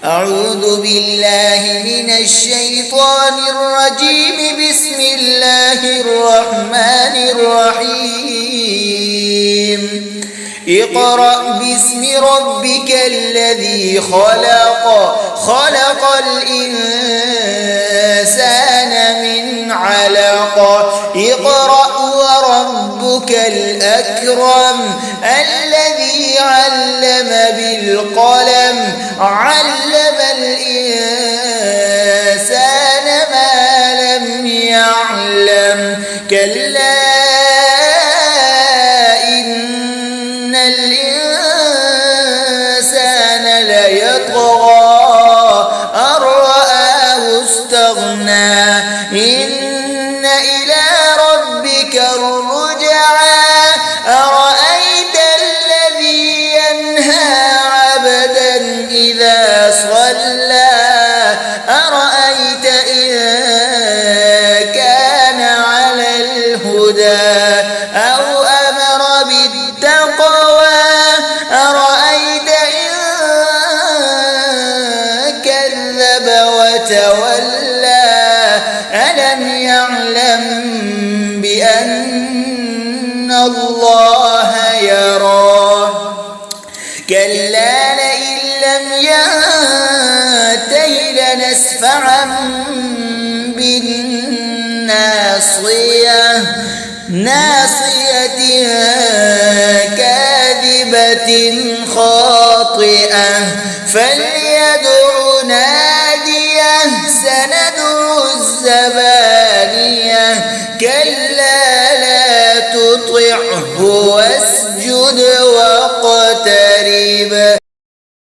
أعوذ بالله من الشيطان الرجيم. بسم الله الرحمن الرحيم. اقرأ باسم ربك الذي خلق. خلق الإنسان من علق. اقرأ وربك الأكرم الذي علم بالقلم. علم الإنسان ما لم يعلم. كلا إن الإنسان ليطغى أن رآه استغنى. إن إلى ربك الرجعى. أرأيت الذي ينهى عبدا إذا صلى. أرأيت إن كان على الهدى أو أمر بالتقوى. أرأيت إن كذب وتولى. ألم يعلم بأن الله يرى. كلا لئن لم ينته لنسفعا بالناصية. ناصية كاذبة خاطئة. فليدع ناديه. سندع الزبانية. كلا لا تطعه واسجد واقترب.